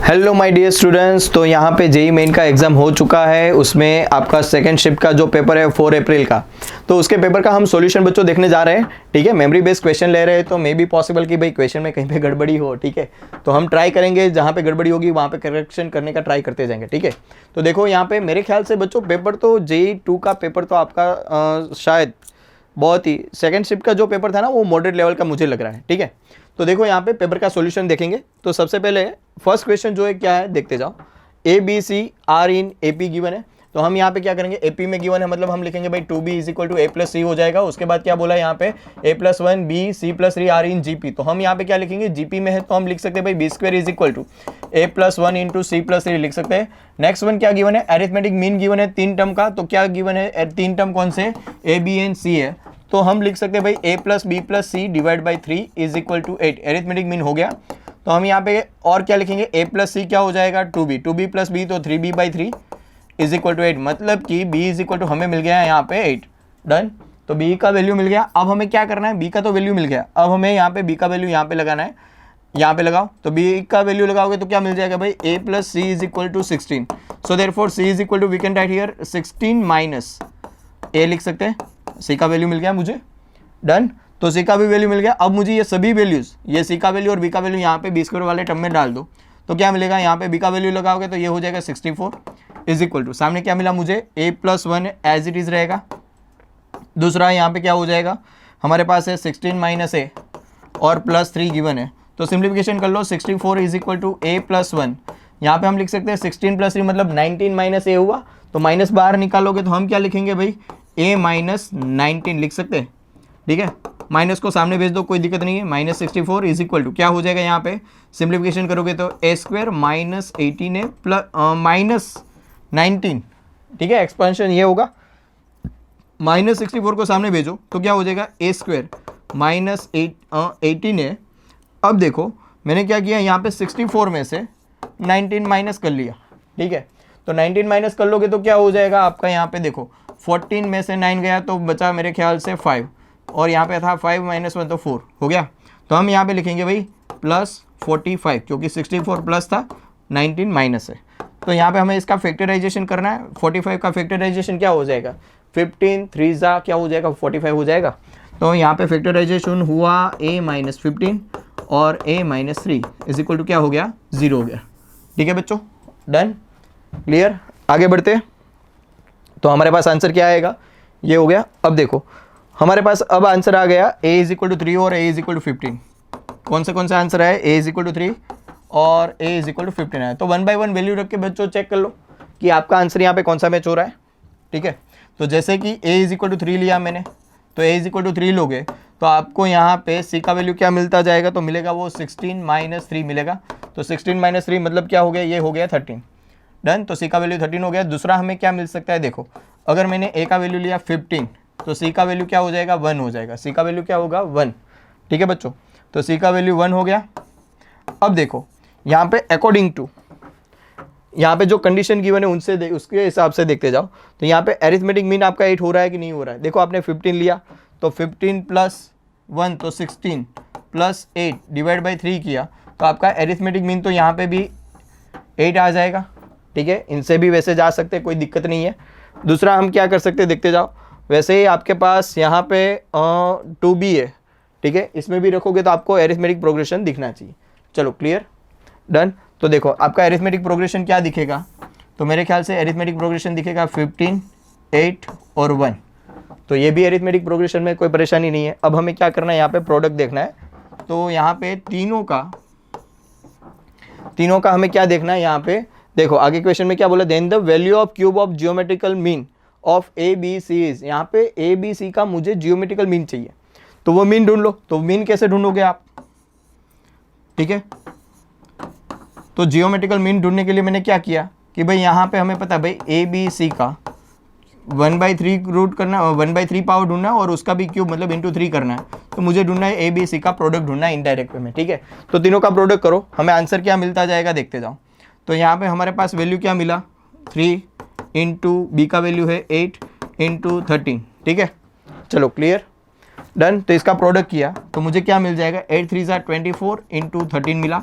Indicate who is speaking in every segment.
Speaker 1: Hello my dear students, तो यहाँ पे जेई मेन का एग्ज़ाम हो चुका है। उसमें आपका सेकंड शिफ्ट का जो पेपर है 4 अप्रैल का, तो उसके पेपर का हम सॉल्यूशन बच्चों देखने जा रहे हैं। ठीक है, मेमोरी बेस्ड क्वेश्चन ले रहे हैं, तो मे बी पॉसिबल कि भाई क्वेश्चन में कहीं पे गड़बड़ी हो। ठीक है, तो हम ट्राई करेंगे, जहाँ पे गड़बड़ी होगी वहाँ पे करेक्शन करने का ट्राई करते जाएंगे। ठीक है, तो देखो यहाँ पे मेरे ख्याल से बच्चों पेपर तो JEE-2 का पेपर तो आपका शायद बहुत ही सेकंड शिफ्ट का जो पेपर था ना वो मॉडरेट लेवल का मुझे लग रहा है। ठीक है, तो देखो यहाँ पे पेपर का सॉल्यूशन देखेंगे। तो सबसे पहले फर्स्ट क्वेश्चन जो है क्या है देखते जाओ। ABC are in AP given है, तो हम यहाँ पे क्या करेंगे, AP में गिवन है मतलब हम लिखेंगे भाई 2B is equal to A+C हो जाएगा। उसके बाद क्या बोला यहाँ पे A+1 B C+3 are in GP, तो हम यहाँ पे क्या लिखेंगे, GP में है तो हम लिख सकते हैं भाई B² is equal to A+1 into C+3 लिख सकते हैं। नेक्स्ट वन क्या गिवन है, अरिथमेटिक मीन गिवन है 3 टर्म का, तो क्या गिवन है 3 टर्म कौन से, A B एंड C है, तो हम लिख सकते हैं भाई A+B+C divide by 3 is equal to 8। Arithmetic mean हो गया, तो हम यहाँ पे और क्या लिखेंगे, A+C क्या हो जाएगा 2B, 2B प्लस B तो 3B by 3 is equal to 8, मतलब कि B इज इक्वल टू हमें मिल गया है यहाँ पे 8। डन, तो B का वैल्यू मिल गया। अब हमें क्या करना है, B का तो वैल्यू मिल गया, अब हमें यहाँ पे B का वैल्यू यहाँ पे लगाना है। यहाँ पे लगाओ, तो B का वैल्यू लगाओगे तो क्या मिल जाएगा भाई A+C is equal to 16। So therefore C is equal to we can write here 16 minus A लिख सकते हैं। C का वैल्यू मिल गया मुझे। डन, तो C का भी वैल्यू मिल गया। अब मुझे ये सभी वैल्यूज, ये C का वैल्यू और B का वैल्यू यहाँ पे B² वाले टर्म में डाल दो, तो क्या मिलेगा, यहाँ पे B का वैल्यू लगाओगे तो ये हो जाएगा 64 इज इक्वल टू, सामने क्या मिला मुझे A+1 एज इट इज रहेगा। दूसरा यहाँ पे क्या हो जाएगा, हमारे पास है 16 माइनस A और +3 गिवन है, तो सिंप्लीफिकेशन कर लो। 64 इज इक्वल टू A+1, यहाँ पे हम लिख सकते हैं 16 + 3 मतलब 19 माइनस A हुआ, तो माइनस बाहर निकालोगे तो हम क्या लिखेंगे भाई A-19 लिख सकते हैं। ठीक है, माइनस को सामने भेज दो, कोई दिक्कत नहीं है। -64 इज इक्वल टू क्या हो जाएगा, यहाँ पे सिंप्लीफिकेशन करोगे तो A² माइनस 18 प्लस -19। ठीक है, एक्सपेंशन ये होगा, -64 को सामने भेजो तो क्या हो जाएगा A² माइनस 18 है। अब देखो मैंने क्या किया, यहाँ पे 64 में से 19 माइनस कर लिया। ठीक है, तो 19 माइनस कर लोगे तो क्या हो जाएगा आपका, यहाँ पे देखो 14 में से 9 गया तो बचा मेरे ख्याल से 5, और यहाँ पे था 5 - 1 तो 4 हो गया। तो हम यहाँ पे लिखेंगे भाई +45, क्योंकि 64 प्लस था 19 माइनस है, तो यहाँ पे हमें इसका फैक्टराइजेशन करना है। 45 का फैक्टराइजेशन क्या हो जाएगा, 15 3 क्या हो जाएगा 45 हो जाएगा। तो यहाँ पे फैक्टराइजेशन हुआ A-15 और A-3 इज इक्वल टू क्या हो गया 0 हो गया। ठीक है बच्चों, डन, क्लियर। आगे बढ़ते हैं, तो हमारे पास आंसर क्या आएगा, ये हो गया। अब देखो हमारे पास अब आंसर आ गया A इज इक्वल टू 3 और A इज इक्वल टू 15। कौन सा आंसर है, A इज इक्वल टू 3 और A इज इक्वल टू 15 है। तो 1 बाय 1 वैल्यू रख के बच्चों चेक कर लो कि आपका आंसर यहाँ पे कौन सा मैच हो रहा है। ठीक है, तो जैसे कि A इज इक्वल टू 3 लिया मैंने, तो A इज इक्वल टू 3 लोगे तो आपको यहाँ पे C का वैल्यू क्या मिलता जाएगा, तो मिलेगा वो 16 - 3 मिलेगा। तो 16 - 3 मतलब क्या हो गया, ये हो गया 13। डन, तो C का वैल्यू 13 हो गया। दूसरा हमें क्या मिल सकता है, देखो अगर मैंने A का वैल्यू लिया 15 तो C का वैल्यू क्या हो जाएगा 1 हो जाएगा। C का वैल्यू क्या होगा 1। ठीक है बच्चों, तो C का वैल्यू 1 हो गया। अब देखो यहाँ पे अकॉर्डिंग टू यहाँ पे जो कंडीशन गिवन है उनसे उसके हिसाब से देखते जाओ। तो यहाँ पे अरिथमेटिक मीन आपका 8 हो रहा है कि नहीं हो रहा है। देखो आपने 15 लिया तो 15 + 1 तो 16 प्लस 8 डिवाइड बाई 3 किया, तो आपका अरिथमेटिक मीन तो यहाँ पे भी 8 आ जाएगा। ठीक है, इनसे भी वैसे जा सकते, कोई दिक्कत नहीं है। दूसरा हम क्या कर सकते हैं देखते जाओ, वैसे ही आपके पास यहाँ पे 2B है। ठीक है, इसमें भी रखोगे तो आपको अरिथमेटिक प्रोग्रेशन दिखना चाहिए। चलो क्लियर, डन। तो देखो आपका अरिथमेटिक प्रोग्रेशन क्या दिखेगा, तो मेरे ख्याल से अरिथमेटिक प्रोग्रेशन दिखेगा 15 8 और 1। तो ये भी अरिथमेटिक प्रोग्रेशन में कोई परेशानी नहीं है। अब हमें क्या करना है, यहाँ पे प्रोडक्ट देखना है। तो यहाँ पे तीनों का हमें क्या देखना है, यहाँ पे देखो आगे क्वेश्चन में क्या बोला, then the value of cube of geometrical mean of ABC is, यहाँ पे ABC का मुझे जियोमेट्रिकल मीन चाहिए, तो वो मीन ढूंढ लो। तो मीन कैसे ढूंढोगे आप, ठीक है, तो जियोमेट्रिकल मीन ढूंढने के लिए मैंने क्या किया कि भाई यहाँ पे हमें पता है भाई ABC का 1/3 रूट करना, 1/3 पावर ढूंढना है और उसका भी क्यूब मतलब इंटू 3 करना है। तो मुझे ढूंढना है ABC का प्रोडक्ट ढूंढना है इनडायरेक्ट वे में। ठीक है, तो तीनों का प्रोडक्ट करो, हमें आंसर क्या मिलता जाएगा देखते जाओ। तो यहाँ पे हमारे पास वैल्यू क्या मिला 3 इंटू B का वैल्यू है 8 इंटू 13। ठीक है, चलो क्लियर, डन। तो इसका प्रोडक्ट किया तो मुझे क्या मिल जाएगा 8 3 = 24 इंटू 13 मिला।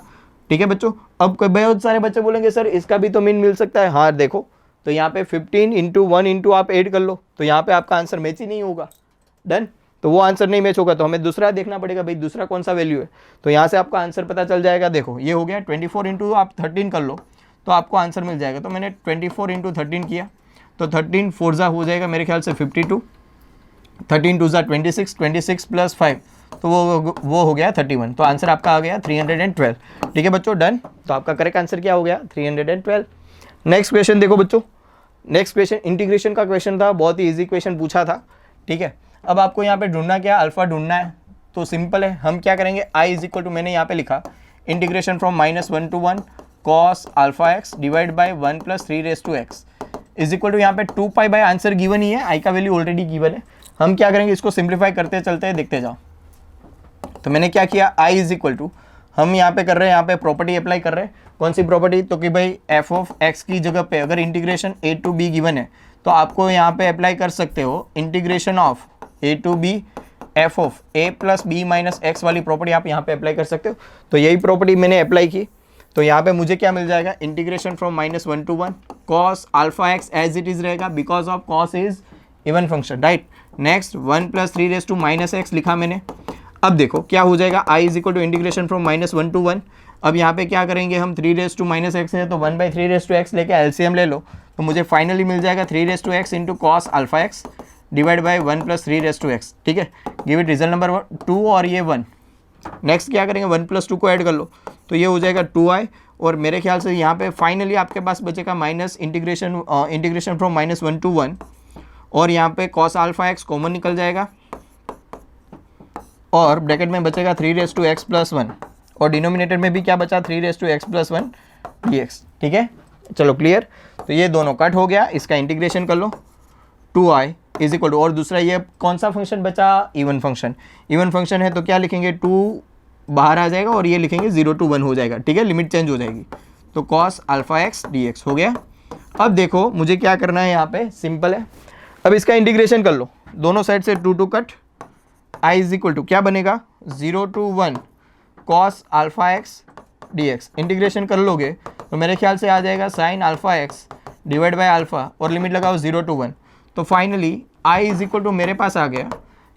Speaker 1: ठीक है बच्चों। अब बहुत सारे बच्चे बोलेंगे सर इसका भी तो मीन मिल सकता है। हाँ देखो, तो यहाँ पे 15 इंटू 1 इंटू आप ऐड कर लो, तो यहाँ पे आपका आंसर मैच ही नहीं होगा। डन, तो वो आंसर नहीं मैच होगा तो हमें दूसरा देखना पड़ेगा, भाई दूसरा कौन सा वैल्यू है। तो यहाँ से आपका आंसर पता चल जाएगा। देखो ये हो गया 24 इंटू आप 13 कर लो तो आपको आंसर मिल जाएगा। तो मैंने 24 इंटू 13 किया तो 13 4 जा हो जाएगा मेरे ख्याल से 52, 13 2 जा 26, 26 प्लस 5 तो वो हो गया 31। तो आंसर आपका आ गया 312। ठीक है बच्चों, डन। तो आपका करेक्ट आंसर क्या हो गया 312। नेक्स्ट क्वेश्चन देखो बच्चों, नेक्स्ट क्वेश्चन इंटीग्रेशन का क्वेश्चन था, बहुत ही इजी क्वेश्चन पूछा था। ठीक है, अब आपको यहाँ पे ढूंढना क्या, अल्फा ढूंढना है। तो सिंपल है, हम क्या करेंगे, i इज इक्वल टू मैंने यहाँ पे लिखा integration from -1 to 1 cos alpha x divide by 1 + 3 is equal to यहाँ पे 2 पाई बाई आंसर गिवन ही है, i का वैल्यू ऑलरेडी गिवन है। हम क्या करेंगे, इसको सिंप्लीफाई करते चलते हैं, देखते जाओ। तो मैंने क्या किया, i इज इक्वल टू, हम यहाँ पे कर रहे हैं, यहाँ पे प्रॉपर्टी अप्लाई कर रहे हैं। कौन सी प्रॉपर्टी, तो कि भाई f ऑफ x की जगह पे अगर integration a to b given है तो आपको यहाँ पे अप्लाई कर सकते हो integration of a to b f of a + b - x वाली प्रॉपर्टी आप यहाँ पे अप्लाई कर सकते हो। तो यही प्रॉपर्टी मैंने अप्लाई की। तो यहाँ पे मुझे क्या मिल जाएगा, integration from -1 to 1 cos alpha x as it is रहेगा because of cos is even function, right. Next 1 + 3 - x लिखा मैंने। अब देखो क्या हो जाएगा, i is equal to integration from -1 to 1। अब यहाँ पे क्या करेंगे हम, 3 - x है तो 1/3 x लेके एलसीएम ले लो तो मुझे फाइनली मिल जाएगा 3 into cos alpha x divide by 1 + 3 ठीक है। गिव इट रिजल्ट नंबर 2 और ये 1। नेक्स्ट क्या करेंगे, 1 + 2 को ऐड कर लो तो ये हो जाएगा 2i। और मेरे ख्याल से यहाँ पे फाइनली आपके पास बचेगा माइनस इंटीग्रेशन फ्रॉम -1 to 1 और यहाँ पे cos अल्फा एक्स कॉमन निकल जाएगा और ब्रैकेट में बचेगा 3 + x + 1 और डिनोमिनेटर में भी क्या बचा, 3 x + 1 dx। ठीक है, चलो क्लियर। तो ये दोनों कट हो गया, इसका इंटीग्रेशन कर लो 2i इज इक्वल टू, और दूसरा ये कौन सा फंक्शन बचा, इवन फंक्शन। इवन फंक्शन है तो क्या लिखेंगे, 2 बाहर आ जाएगा और ये लिखेंगे 0 to 1 हो जाएगा। ठीक है, लिमिट चेंज हो जाएगी। तो cos अल्फा एक्स dx हो गया। अब देखो मुझे क्या करना है, यहाँ पे सिंपल है। अब इसका इंटीग्रेशन कर लो, दोनों साइड से 2 cut, i is equal to क्या बनेगा, 0 to 1 cos alpha x dx। Integration कर लोगे तो मेरे ख्याल से आ जाएगा sin alpha x divide by alpha और लिमिट लगाओ 0 to 1। तो finally i is equal to मेरे पास आ गया,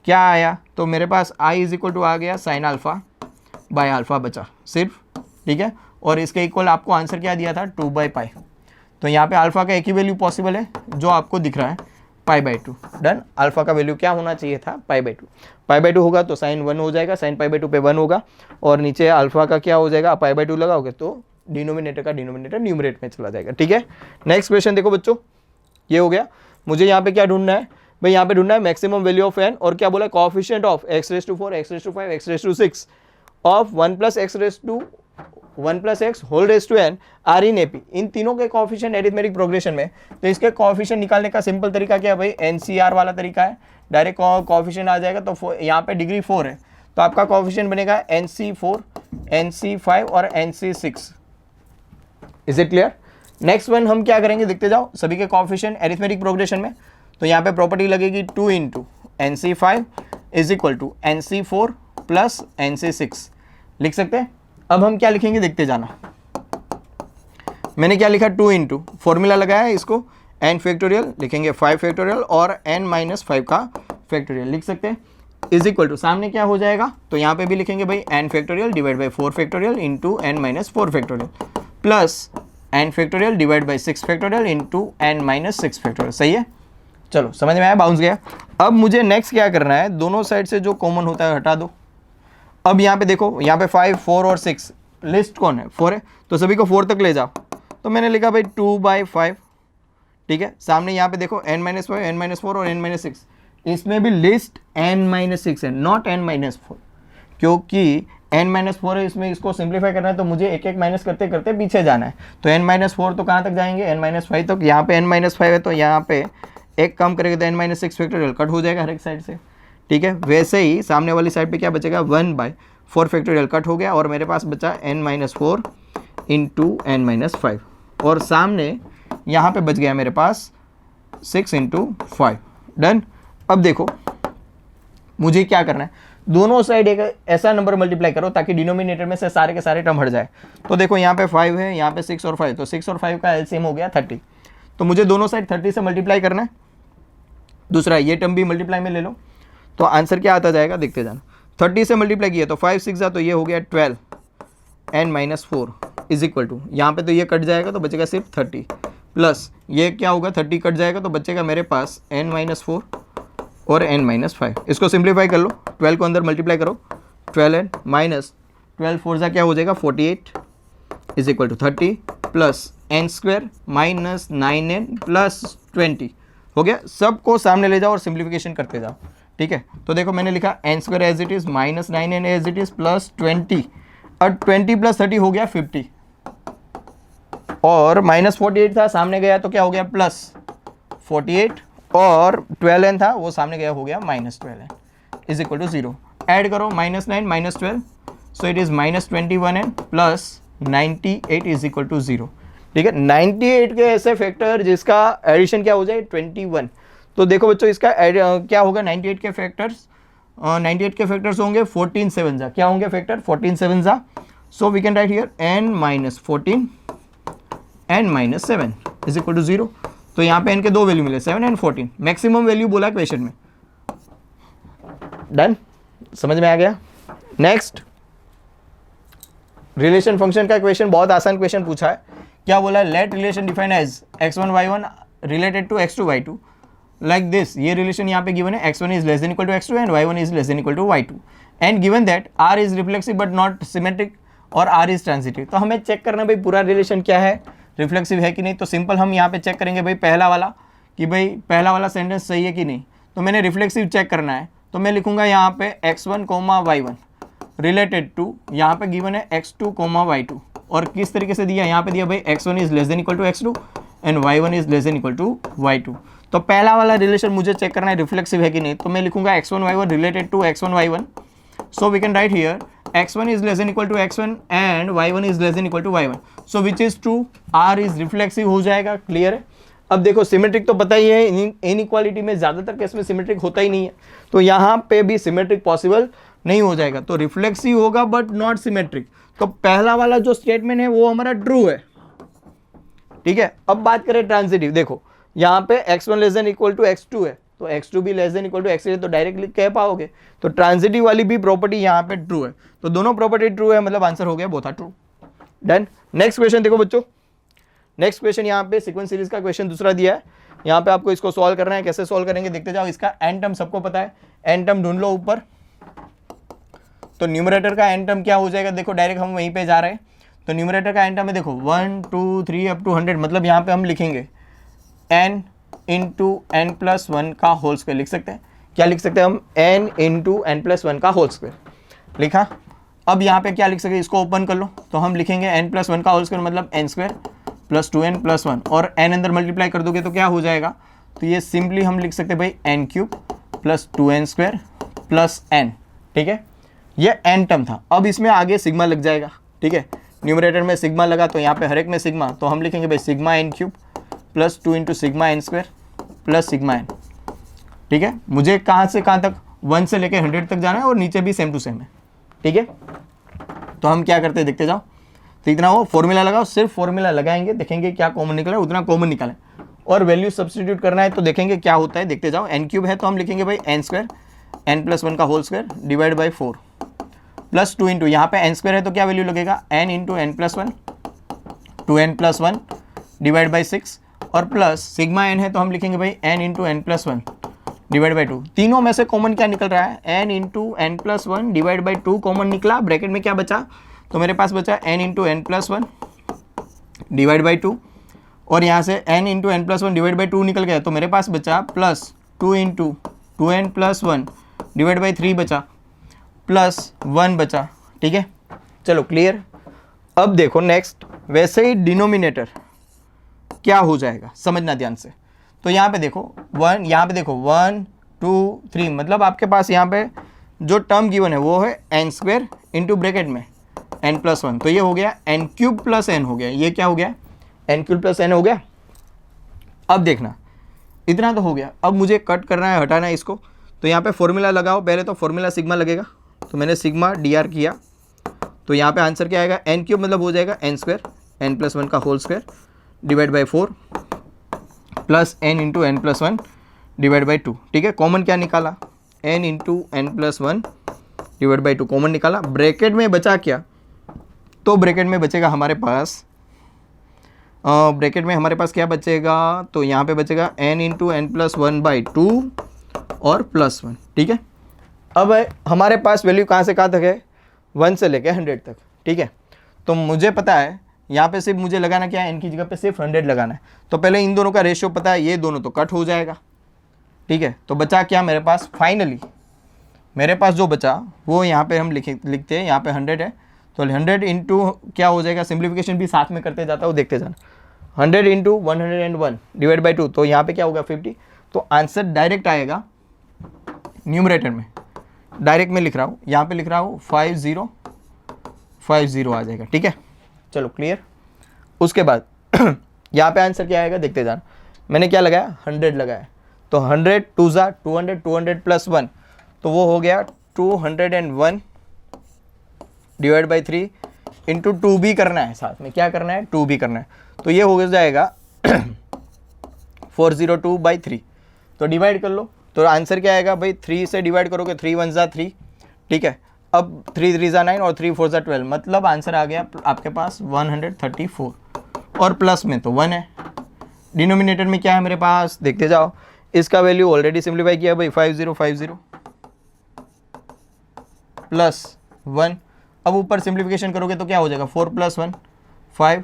Speaker 1: क्या आया, तो मेरे पास i इज इक्वल टू आ गया sin अल्फा बाय अल्फा बचा सिर्फ। ठीक है, और इसके इक्वल आपको आंसर क्या दिया था, 2/π। तो यहाँ पे अल्फा का एक ही वैल्यू पॉसिबल है जो आपको दिख रहा है, π/2। डन, अल्फा का वैल्यू क्या होना चाहिए था, π/2। π/2 होगा तो sin 1 हो जाएगा, sin π/2 पे 1 होगा और नीचे अल्फा का क्या हो जाएगा, π/2 लगाओगे तो डिनोमिनेटर का डिनोमिनेटर न्यूमरेटर में चला जाएगा। ठीक है, नेक्स्ट क्वेश्चन देखो बच्चों, ये हो गया। मुझे यहाँ पे क्या ढूंढना है भाई, यहाँ पे ढूंढना है मैक्सिमम वैल्यू ऑफ n और क्या बोला, coefficient of x⁴, x⁵, x�6 of 1 + x whole raise to n are in AP. इन तीनों के कोएफिशिएंट एरिथमेटिक प्रोग्रेशन में, तो इसके कोएफिशिएंट निकालने का सिंपल तरीका क्या है भाई, NCR वाला तरीका है। डायरेक्ट कोएफिशिएंट आ जाएगा तो यहाँ पे डिग्री 4 है तो आपका कोएफिशिएंट बनेगा NC4, NC5 और NC6। Is it clear. Next one हम क्या करेंगे, देखते जाओ सभी के कोएफिशिएंट एरिथमेटिक प्रोग्रेशन में। तो यहाँ पे प्रॉपर्टी लगेगी 2 into NC5 is equal to NC4 plus NC6 लिख सकते हैं। अब हम क्या लिखेंगे, देखते जाना। मैंने क्या लिखा, 2 इंटू फॉर्मूला लगाया है, इसको n फैक्टोरियल लिखेंगे 5 फैक्टोरियल और n - 5 का फैक्टोरियल लिख सकते हैं इज इक्वल टू, सामने क्या हो जाएगा, तो यहाँ पे भी लिखेंगे भाई n factorial divide by 4 factorial into n - 4 factorial plus n factorial divide by 6 factorial into n - 6 factorial. सही है, चलो समझ में आया, बाउंस गया। अब मुझे नेक्स्ट क्या करना है, दोनों साइड से जो कॉमन होता है हटा दो। अब यहाँ पे देखो, यहाँ पे 5, 4 और 6, लिस्ट कौन है, 4 है तो सभी को 4 तक ले जाओ। तो मैंने लिखा भाई 2/5। ठीक है, सामने यहाँ पे देखो n - 5, n - 4 और n - 6, इसमें भी लिस्ट n - 6 है, नॉट n - 4, क्योंकि n - 4 है इसमें, इसको सिंप्लीफाई करना है तो मुझे एक एक माइनस करते करते पीछे जाना है। तो n - 4 तो कहाँ तक जाएंगे, n - 5 तक। यहाँ पे n - 5 है तो यहाँ पे एक कम करेंगे तो n - 6 फैक्टोरियल कट हो जाएगा हर एक साइड से। ठीक है, वैसे ही सामने वाली साइड पे क्या बचेगा, 1/4 फैक्टोरियल कट हो गया और मेरे पास बचा n - 4 इंटू n - 5 और सामने यहाँ पे बच गया मेरे पास 6 इंटू 5। डन। अब देखो मुझे क्या करना है, दोनों साइड एक ऐसा नंबर मल्टीप्लाई करो ताकि डिनोमिनेटर में से सारे के सारे टर्म हट जाए। तो देखो यहाँ पे 5 है, यहाँ पे 6 और 5, तो 6 और 5 का एलसीएम हो गया 30। तो मुझे दोनों साइड 30 से मल्टीप्लाई करना है। दूसरा ये टर्म भी मल्टीप्लाई में ले लो, तो आंसर क्या आता जाएगा देखते जाना। 30 से मल्टीप्लाई किया तो 5 6 तो ये हो गया 12 n minus 4 is equal to, यहाँ पे तो ये कट जाएगा तो बचेगा सिर्फ 30, प्लस ये क्या होगा 30 कट जाएगा तो बचेगा मेरे पास n माइनस 4 और n माइनस 5। इसको सिंप्लीफाई कर लो, 12 को अंदर मल्टीप्लाई करो, 12n माइनस 12 4 जा क्या हो जाएगा 48 is equal to 30 plus n square minus 9n plus 20 हो गया। सबको सामने ले जाओ और सिंप्लीफिकेशन करते जाओ, ठीक है। तो देखो मैंने लिखा n square as it is minus 9n as it is plus 20 और 20 प्लस 30 हो गया 50 और माइनस 48 था सामने गया तो क्या हो गया प्लस 48 और 12n था वो सामने गया हो गया minus 12n is equal to 0। Add करो minus 9 minus 12 so it is minus 21n plus 98 is equal to 0, ठीक है। 98 के ऐसे फैक्टर जिसका एडिशन क्या हो जाए 21। तो देखो बच्चों इसका क्या होगा 98 के फैक्टर्स, 98 के फैक्टर्स होंगे 14 7 जा, क्या होंगे फैक्टर 14 7 जा। So we can write here n minus 14 n minus 7 is equal to 0। तो यहाँ पे n के दो वैल्यू मिले 7 एंड 14, मैक्सिमम वैल्यू बोला क्वेश्चन में। डन, समझ में आ गया। नेक्स्ट रिलेशन फंक्शन का क्वेश्चन, बहुत आसान क्वेश्चन पूछा है। क्या बोला है, let relation define as x1 y1 related to x2 y2 like this. ये रिलेशन यहाँ पे गिवन है x1 is less than equal to x2 and y1 is less than equal to y2 and given that r is reflexive but not symmetric और r is transitive. तो हमें check करना भाई पूरा रिलेशन क्या है, रिफ्लेक्सिव है कि नहीं। तो सिंपल हम यहाँ पे चेक करेंगे भाई पहला वाला कि भाई पहला वाला सेंटेंस सही है कि नहीं। तो मैंने रिफ्लेक्सिव चेक करना है तो मैं लिखूंगा यहाँ पे x1 y1 रिलेटेड टू, यहाँ पे गिवन है x2 y2 और किस तरीके से दिया, यहाँ पे दिया भाई x1 is less than equal to x2 and y1 is less than equal to y2। तो पहला वाला रिलेशन मुझे चेक करना है रिफ्लेक्सिव है कि नहीं। तो मैं लिखूंगा x1 y1 related to x1 y1। So we can write here x1 is less than equal to x1 and y1 is less than equal to y1, so which is true, r is reflexive हो जाएगा। Clear है। अब देखो symmetric तो पता ही है, inequality में ज़्यादातर केस में सिमेट्रिक होता ही नहीं है, तो यहाँ पे भी सिमेट्रिक पॉसिबल नहीं हो जाएगा। तो रिफ्लेक्सिव होगा बट नॉट सिमेट्रिक। तो पहला वाला जो स्टेटमेंट है वो हमारा ट्रू है, ठीक है। अब बात करें ट्रांजिटिव, देखो यहाँ पे x1 less than equal to x2 है तो x2 भी less than equal to x3 तो डायरेक्टली कह पाओगे। तो ट्रांजिटिव वाली भी प्रॉपर्टी यहाँ पे ट्रू है, तो दोनों प्रॉपर्टी ट्रू है, मतलब आंसर हो गया both are true. Done. Next question देखो बच्चों, नेक्स्ट क्वेश्चन यहाँ पे सीक्वेंस सीरीज का क्वेश्चन दूसरा दिया है। यहाँ पे आपको इसको सॉल्व करना है, कैसे सॉल्व करेंगे देखते जाओ। इसका एन टर्म सबको पता है, एन टर्म ढूंढ लो ऊपर। तो न्यूमरेटर का एन टर्म क्या हो जाएगा, देखो डायरेक्ट हम वहीं पे जा रहे हैं। तो न्यूमरेटर का एन टर्म है देखो 1 2 3 अप टू 100, मतलब यहाँ पे हम लिखेंगे n इंटू एन प्लस 1 का होल स्क्वायर लिख सकते हैं। क्या लिख सकते हैं हम, n इंटू एन प्लस 1 का होल स्क्वायर लिखा। अब यहाँ पे क्या लिख सकते हैं, इसको ओपन कर लो तो हम लिखेंगे n प्लस 1 का होल स्क्वायर मतलब n square plus 2n plus 1 और n अंदर मल्टीप्लाई कर दोगे तो क्या हो जाएगा। तो ये सिंपली हम लिख सकते हैं भाई n cube plus 2n square plus n, ठीक है। ये n टर्म था। अब इसमें आगे सिग्मा लग जाएगा, ठीक है। न्यूमरेटर में सिग्मा लगा तो यहाँ पे हर एक में सिग्मा, तो हम लिखेंगे भाई sigma n cube plus 2 into sigma n square plus sigma n, ठीक है। मुझे कहाँ से कहाँ तक 1 से लेकर 100 तक जाना है और नीचे भी सेम टू सेम है, ठीक है। तो हम क्या करते हैं देखते जाओ। तो इतना वो फॉर्मूला लगाओ, सिर्फ फॉर्मूला लगाएंगे, देखेंगे क्या कॉमन निकला उतना कॉमन निकालें और वैल्यू सब्स्टिट्यूट करना है तो देखेंगे क्या होता है, देखते जाओ। n क्यूब है तो हम लिखेंगे भाई n स्क्वायर n प्लस 1 का whole square divide by 4 plus 2 into यहाँ पे n स्क्वायर है तो क्या वैल्यू लगेगा n into n plus 1 2n plus 1 divide by 6 और प्लस सिग्मा n है तो हम लिखेंगे भाई n into n plus 1 divide by 2। तीनों में से कॉमन क्या निकल रहा है, n into n plus 1 divide by 2 common निकला। ब्रैकेट में क्या बचा, तो मेरे पास बचा n into n plus 1 divide by 2 और यहाँ से n into n plus 1 divide by 2 निकल गया तो मेरे पास बचा plus 2 into 2n plus 1 divide by 3 बचा प्लस 1 बचा, ठीक है। चलो क्लियर। अब देखो नेक्स्ट, वैसे ही डिनोमिनेटर क्या हो जाएगा समझना ध्यान से। तो यहाँ पे देखो 1, यहाँ पे देखो 1 2 3, मतलब आपके पास यहाँ पे जो टर्म गिवन है वो है n स्क्वायर इंटू ब्रैकेट में n प्लस 1, तो ये हो गया n क्यूब प्लस n हो गया। ये क्या हो गया, n क्यूब प्लस n हो गया। अब देखना इतना तो हो गया, अब मुझे कट करना है, हटाना है इसको। तो तो यहाँ पे फॉर्मूला लगाओ, पहले तो फॉर्मूला सिग्मा लगेगा, तो मैंने सिग्मा dr किया, तो यहाँ पे आंसर क्या आएगा, n क्यूब मतलब हो जाएगा n स्क्वायर, n+1 का whole square divide by 4 plus n into n+1 divide by 2। ठीक है, कॉमन क्या निकाला, n into n+1 divide by 2 common निकाला। ब्रैकेट में बचा क्या, तो ब्रैकेट में बचेगा हमारे पास क्या बचेगा, तो यहाँ पे बचेगा n इंटू n+1 बाई 2 और +1। ठीक है, अब हमारे पास वैल्यू कहाँ से कहाँ तक है, 1 से लेके 100 तक। ठीक है, तो मुझे पता है यहाँ पे सिर्फ मुझे लगाना क्या है, n की जगह पे सिर्फ 100 लगाना है। तो पहले इन दोनों का रेशियो पता है, ये दोनों तो कट हो जाएगा। ठीक है, तो बचा क्या मेरे पास, फाइनली मेरे पास जो बचा वो यहाँ पे हम लिखते हैं, यहाँ पे 100 है, तो 100 इंटू क्या हो जाएगा, सिंप्लीफिकेशन भी साथ में करते जाता है, वो देखते जाना, 100 इंटू 101 डिवाइड बाई 2, तो यहाँ पे क्या होगा 50। तो आंसर डायरेक्ट आएगा न्यूमरेटर में, डायरेक्ट में लिख रहा हूँ, यहाँ पे लिख रहा हूँ 5050 आ जाएगा। ठीक है, चलो क्लियर। उसके बाद यहाँ पे आंसर क्या आएगा देखते जाना, मैंने क्या लगाया 100 लगाया, तो 100 2 ज़ा 200, 200 प्लस 1, तो वो हो गया 201 डिवाइड बाई 3 इंटू 2 भी करना है, साथ में क्या करना है 2 भी करना है, तो ये हो जाएगा 402 बाई 3। तो डिवाइड कर लो, तो आंसर क्या आएगा भाई, 3 से डिवाइड करोगे 3 1 ज़ा 3। ठीक है, अब 3 3 ज़ा 9 और 3 4 ज़ा 12, मतलब आंसर आ गया आपके पास 134, और प्लस में तो 1 है, डिनोमिनेटर में क्या है मेरे पास देखते जाओ, इसका वैल्यू ऑलरेडी सिंप्लीफाई किया भाई, 5050 प्लस 1। अब ऊपर सिंप्लीफिकेशन करोगे तो क्या हो जाएगा, 4 + 1 5,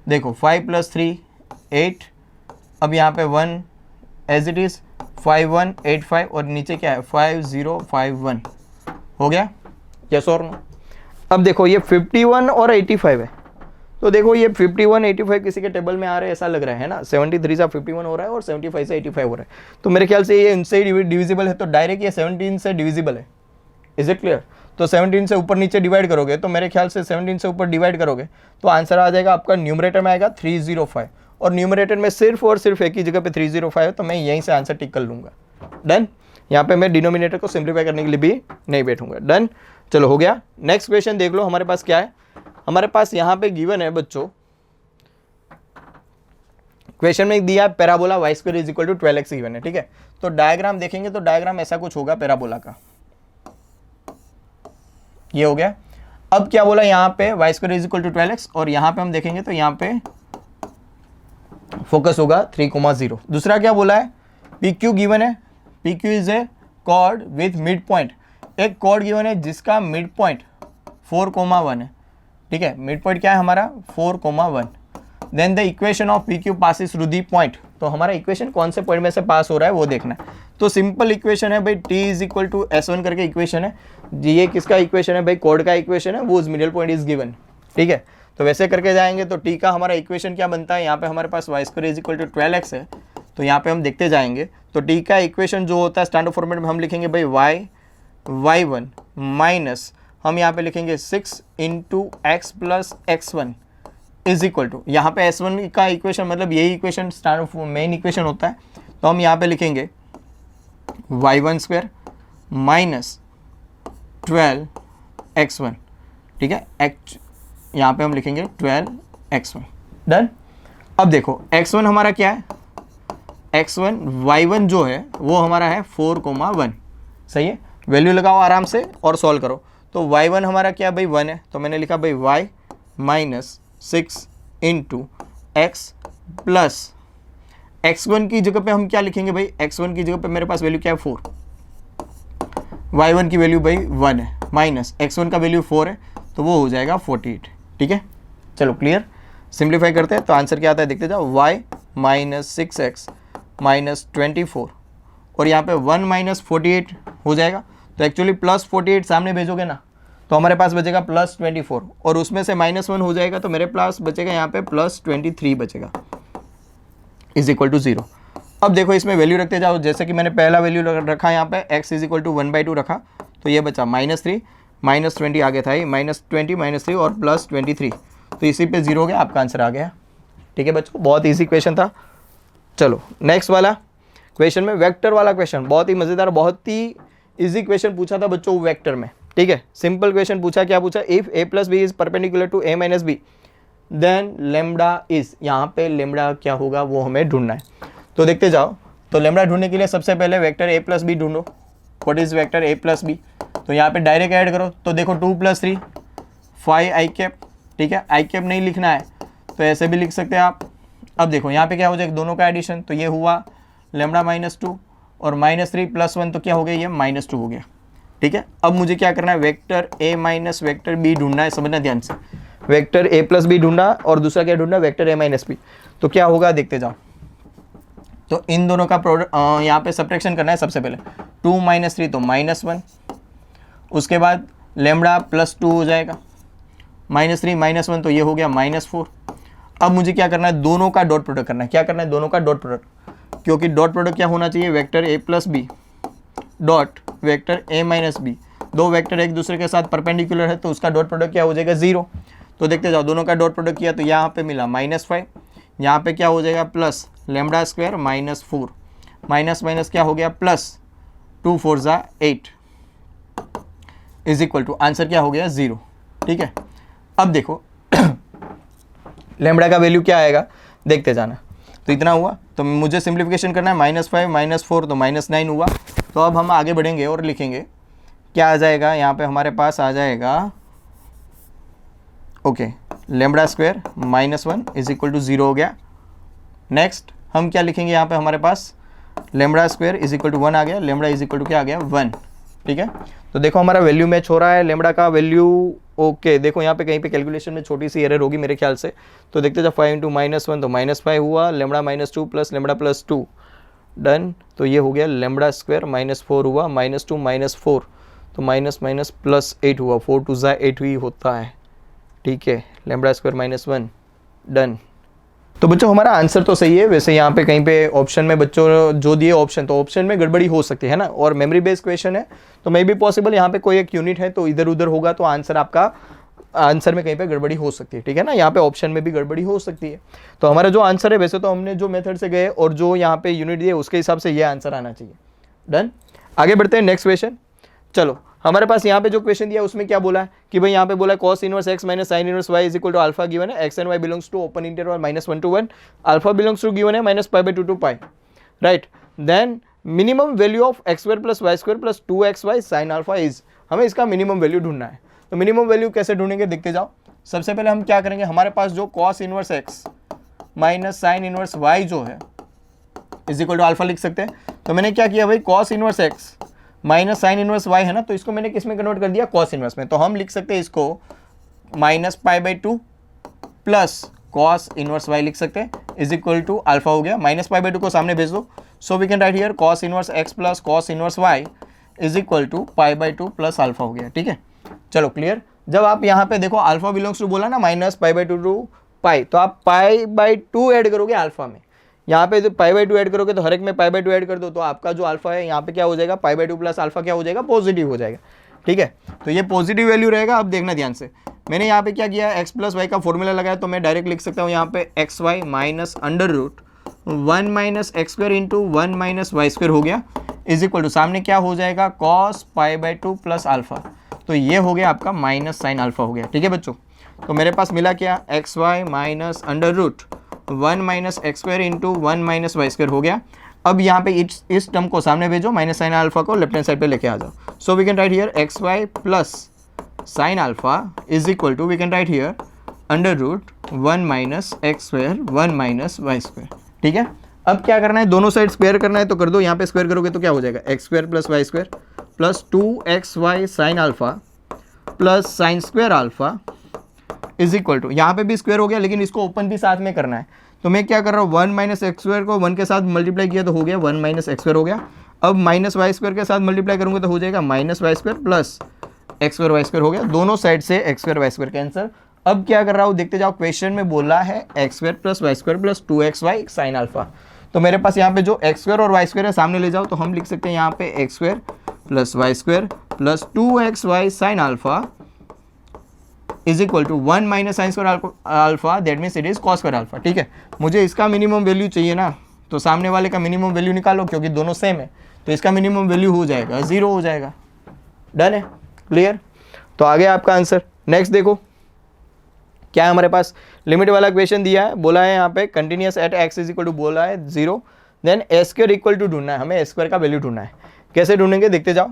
Speaker 1: देखो 5 + 3 8, अब यहाँ पे 1 एज इट इज़ 5185, और नीचे क्या है 5051 हो गया, यस और नो। अब देखो ये 51 और 85 है, तो देखो ये 51 85 किसी के टेबल में आ रहे हैं ऐसा लग रहा है ना, 73 से 51 हो रहा है और 75 से 85 हो रहा है, तो मेरे ख्याल से ये इनसे ही डिविजिबल है, तो डायरेक्ट ये 17 से डिविजिबल है। इज इट क्लियर, तो 17 से ऊपर नीचे डिवाइड करोगे, तो मेरे ख्याल से 17 से ऊपर डिवाइड करोगे तो आंसर आ जाएगा आपका, न्यूमरेटर में आएगा 305, और न्यूमरेटर में सिर्फ और सिर्फ एक ही जगह पे 305 है, तो मैं यहीं से आंसर टिक कर लूँगा। डन, यहाँ पे मैं डिनोमिनेटर को सिंप्लीफाई करने के लिए भी नहीं बैठूंगा। डन, चलो हो गया। नेक्स्ट क्वेश्चन देख लो, हमारे पास क्या है, हमारे पास यहाँ पे गिवन है बच्चों, क्वेश्चन में दिया है parabola y square is equal to 12x given है। ठीक है, तो डायग्राम देखेंगे तो डायग्राम ऐसा कुछ होगा पैराबोला का, ये हो गया। अब क्या बोला यहाँ पे y square is equal to 12x, और यहाँ पे हम देखेंगे तो यहाँ पे फोकस होगा 3,0। दूसरा क्या बोला है, PQ गिवन है, PQ is a chord with mid point, एक कॉर्ड गिवन है जिसका मिड पॉइंट 4,1 है। ठीक है, मिड पॉइंट क्या है हमारा 4,1, then the equation of PQ passes through the point, तो हमारा इक्वेशन कौन से पॉइंट में से पास हो रहा है वो देखना है। तो सिंपल इक्वेशन है भाई, T is equal to S1 करके इक्वेशन है, ये किसका इक्वेशन है भाई, कॉर्ड का इक्वेशन है, वो मिडिल पॉइंट इज गिवन। ठीक है, तो वैसे करके जाएंगे तो T का हमारा इक्वेशन क्या बनता है, यहाँ पे हमारे पास y square is equal to 12x है, तो यहाँ पे हम देखते जाएंगे तो T का इक्वेशन जो होता है स्टैंडर्ड फॉर्मेट में हम लिखेंगे भाई y1 माइनस हम यहाँ पे लिखेंगे 6 into x plus x1 is equal to, यहाँ पे S1 का इक्वेशन मतलब यही इक्वेशन स्टैंडर्ड मेन इक्वेशन होता है, तो हम यहाँ पे लिखेंगे y1 स्क्वायर माइनस 12x1। ठीक है, यहाँ पे हम लिखेंगे 12x1। डन। अब देखो x1 हमारा क्या है, x1 y1 जो है वो हमारा है 4,1। सही है, वैल्यू लगाओ आराम से और सॉल्व करो। तो y1 हमारा क्या भाई 1 है, तो मैंने लिखा भाई y minus 6 into x plus x1 की जगह पे हम क्या लिखेंगे भाई, x1 की जगह पे मेरे पास वैल्यू क्या है 4, y1 की वैल्यू भाई 1 है, माइनस x1 का वैल्यू 4 है, तो वो हो जाएगा 48। ठीक है, चलो क्लियर। सिंप्लीफाई करते हैं तो आंसर क्या आता है देखते जाओ, y माइनस 6x माइनस 24, और यहाँ पे 1 माइनस 48 हो जाएगा, तो एक्चुअली प्लस 48 सामने भेजोगे ना तो हमारे पास बचेगा प्लस 24, और उसमें से -1 हो जाएगा तो मेरे पास बचेगा यहाँ पे प्लस 23 बचेगा इज इक्वल टू 0। अब देखो इसमें वैल्यू रखते जाओ, जैसे कि मैंने पहला वैल्यू रखा यहाँ पे x इज इक्वल टू 1/2 रखा, तो ये बचा -3 -20 आगे था, -20 -3 और प्लस 23, तो इसी पे 0 हो गया, आपका आंसर आ गया। ठीक है बच्चों, बहुत ईजी क्वेश्चन था। चलो नेक्स्ट वाला क्वेश्चन में वेक्टर वाला क्वेश्चन, बहुत ही मजेदार, बहुत ही इजी क्वेश्चन पूछा था बच्चों वेक्टर में, ठीक है। सिंपल क्वेश्चन पूछा, क्या पूछा, if a plus b is perpendicular to a minus b then lambda is, यहाँ पे लेमडा क्या होगा वो हमें ढूंढना है। तो देखते जाओ, तो लेमडा ढूंढने के लिए सबसे पहले वेक्टर a प्लस बी ढूंढो। What is vector a plus b, तो यहाँ पे डायरेक्ट ऐड करो, तो देखो 2 + 3 5 i कैप, ठीक है। i कैप नहीं लिखना है तो ऐसे भी लिख सकते हैं आप। अब देखो यहाँ पे क्या हो जाएगा, दोनों का एडिशन, तो ये हुआ लेमडा -2 और -3 + 1 तो क्या हो गया, ये -2 हो गया, ठीक है। अब मुझे क्या करना है, vector a minus vector b ढूंढना है, समझना ध्यान से। वेक्टर a प्लस बी ढूंढना और दूसरा क्या ढूंढना, वेक्टर a माइनस बी। तो क्या होगा देखते जाओ, तो इन दोनों का प्रोडक्ट यहाँ पे सब्ट्रैक्शन करना है। सबसे पहले 2 - 3 तो -1, उसके बाद लेमडा +2 हो जाएगा, -3 -1 तो ये हो गया -4। अब मुझे क्या करना है, दोनों का डॉट प्रोडक्ट करना है। क्या करना है, दोनों का डॉट प्रोडक्ट, क्योंकि डॉट प्रोडक्ट क्या होना चाहिए, vector a plus b dot vector a minus b. दो वेक्टर एक दूसरे के साथ परपेंडिकुलर है तो उसका डॉट प्रोडक्ट क्या हो जाएगा, 0। तो देखते जाओ, दोनों का डॉट प्रोडक्ट किया तो यहाँ पे मिला -5, यहाँ पे क्या हो जाएगा plus lambda square -4, minus minus क्या हो गया प्लस 2 4 ज़ा 8 इज इक्वल टू आंसर क्या हो गया 0, ठीक है। अब देखो लेमडा का वैल्यू क्या आएगा देखते जाना। तो इतना हुआ, तो मुझे सिंप्लीफिकेशन करना है, -5 -4 तो -9 हुआ। तो अब हम आगे बढ़ेंगे और लिखेंगे क्या आ जाएगा, यहाँ पे हमारे पास आ जाएगा okay lambda square -1 is equal to 0 हो गया। नेक्स्ट हम क्या लिखेंगे, यहाँ पे हमारे पास lambda square is equal to 1 आ गया, लेमडा इज इक्वल टू क्या आ गया 1, ठीक है। तो देखो हमारा वैल्यू मैच हो रहा है, लेमडा का वैल्यू ओके। देखो यहाँ पे कहीं पे कैलकुलेशन में छोटी सी एरर होगी मेरे ख्याल से। तो देखते जब 5 × -1 तो -5 हुआ, लेमडा -2 प्लस लेमडा +2 डन। तो ये हो गया लेमडा स्क्वायर -4 हुआ, -2 -4 तो माइनस +8 हुआ, 4 2 ज़ा 8 ही होता है, ठीक है। Lambda square -1 done. तो बच्चों हमारा आंसर तो सही है। वैसे यहाँ पे कहीं पे ऑप्शन में बच्चों जो दिए ऑप्शन, तो ऑप्शन में गड़बड़ी हो सकती है ना, और मेमोरी बेस्ड क्वेश्चन है तो मे बी पॉसिबल यहाँ पे कोई एक यूनिट है तो इधर उधर होगा, तो आंसर आपका आंसर में कहीं पे गड़बड़ी हो सकती है, ठीक है ना। यहाँ पे ऑप्शन में भी गड़बड़ी हो सकती है। तो हमारा जो आंसर है, वैसे तो हमने जो मेथड से गए और जो यहाँ पे यूनिट दिए उसके हिसाब से ये आंसर आना चाहिए। डन, आगे बढ़ते हैं नेक्स्ट क्वेश्चन। चलो हमारे पास यहाँ पे जो क्वेश्चन दिया उसमें क्या बोला है कि भाई यहाँ पे बोला cos inverse x minus sin inverse y is equal to alpha given है, x and y belongs to open interval -1 to 1, alpha belongs to given है -π/2 to π, right. Then minimum value of x² + y² + 2xy sin alpha is, हमें इसका minimum value ढूंढना है। तो minimum value कैसे ढूंढेंगे देखते जाओ। सबसे पहले हम क्या करेंगे, हमारे पास जो cos inverse x minus sin inverse y जो है इज इक्वल टू अल्फा लिख सकते हैं। तो मैंने क्या किया भाई, cos inverse x minus sine inverse y है ना, तो इसको मैंने किस में कन्वर्ट कर दिया, cos इनवर्स में। तो हम लिख सकते हैं इसको -π/2 प्लस cos इनवर्स y लिख सकते हैं इज इक्वल टू अल्फा हो गया। -π/2 को सामने भेज दो, so we can write here cos inverse x plus cos inverse y is equal to π/2 plus alpha हो गया, ठीक है। चलो क्लियर। जब आप यहाँ पे देखो अल्फा बिलोंग्स टू बोला ना -π/2 टू पाई, तो आप π/2 ऐड करोगे अल्फा में, यहाँ पे π/2 ऐड करोगे तो हर एक में π/2 ऐड कर दो, तो आपका जो अल्फा है यहाँ पे क्या हो जाएगा, π/2 प्लस अल्फा क्या हो जाएगा, पॉजिटिव हो जाएगा, ठीक है। तो ये पॉजिटिव वैल्यू रहेगा। अब देखना ध्यान से, मैंने यहाँ पे क्या किया, x + y का फॉर्मूला लगाया, तो मैं डायरेक्ट लिख सकता हूँ यहाँ पे xy minus √1 minus x² into 1 minus y² हो गया इज इक्वल टू सामने क्या हो जाएगा, cos π/2 प्लस अल्फा। तो ये हो गया आपका माइनस साइन अल्फा हो गया, ठीक है बच्चों। तो मेरे पास मिला क्या, xy minus √1 minus x² into 1 minus y² हो गया। अब यहाँ पे इस टर्म को सामने भेजो, माइनस साइन अल्फा को लेफ्ट हैंड साइड पे लेके आ जाओ। So we can write here xy plus sine alpha is equal to we can write here √1 minus x², 1 minus y², ठीक है। अब क्या करना है, दोनों साइड स्क्वायर करना है तो कर दो। यहाँ पे स्क्वायर करोगे तो क्या हो जाएगा, x² plus y² plus 2xy sine alpha plus sine square alpha is equal to, यहाँ पे भी स्क्वायर हो गया लेकिन इसको ओपन भी साथ में करना है। तो मैं क्या कर रहा हूँ, 1 माइनस x² को 1 के साथ मल्टीप्लाई किया तो हो गया 1 माइनस x² हो गया। अब माइनस y² के साथ मल्टीप्लाई करूँगा तो हो जाएगा minus y² plus x² y² हो गया। दोनों साइड से x² y² कैंसर। अब क्या कर रहा हूँ देखते जाओ, क्वेश्चन में बोला है x² plus y² plus 2xy sine alpha. तो मेरे पास यहाँ पे जो x² और y² है सामने ले जाओ, तो हम लिख सकते हैं यहाँ पे x² plus y² plus 2xy sine alpha is equal to 1 minus sine square alpha, that means it is cos square alpha, ठीक है। मुझे इसका मिनिमम वैल्यू चाहिए ना, तो सामने वाले का मिनिमम वैल्यू निकालो, क्योंकि दोनों सेम है, तो इसका मिनिमम वैल्यू हो जाएगा 0 हो जाएगा। डन है, क्लियर। तो आ गया आपका आंसर। नेक्स्ट देखो क्या है हमारे पास, लिमिट वाला क्वेश्चन दिया है, बोला है यहाँ पे continuous at x is equal to बोला है 0, then a square equal to ढूंढना है, हमें ए स्क्वायर का वैल्यू ढूंढना है। कैसे ढूंढेंगे देखते जाओ।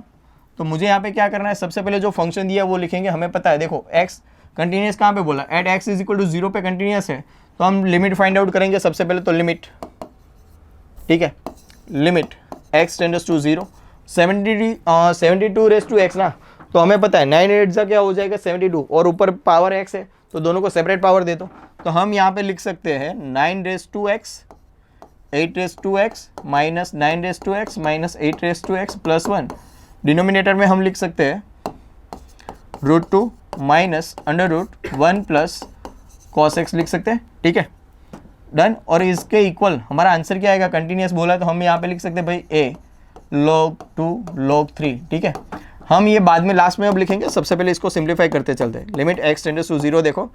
Speaker 1: तो मुझे यहाँ पे क्या करना है, सबसे पहले जो फंक्शन दिया वो लिखेंगे, हमें पता है देखो एक्स कंटिन्यूस कहाँ पे बोला, at x is equal to 0 पे कंटिन्यूस है, तो हम लिमिट फाइंड आउट करेंगे। सबसे पहले तो लिमिट, ठीक है, limit x tends to 0, 72 raise to x ना, तो हमें पता है 9 8 का क्या हो जाएगा 72, और ऊपर पावर एक्स है तो दोनों को सेपरेट पावर दे दो। तो हम यहाँ पे लिख सकते हैं 9 raise to x, 8 raise to x minus 9 raise to x minus 8 raise to x plus 1। Denominator में हम लिख सकते हैं √2 माइनस √1 प्लस कॉस एक्स लिख सकते हैं, ठीक है, डन। और इसके इक्वल हमारा आंसर क्या आएगा, कंटिन्यूस बोला है तो हम यहाँ पे लिख सकते हैं भाई a log 2 log 3, ठीक है। हम ये बाद में लास्ट में अब लिखेंगे, सबसे पहले इसको सिंप्लीफाई करते चलते हैं। लिमिट x टेंड्स टू 0, देखो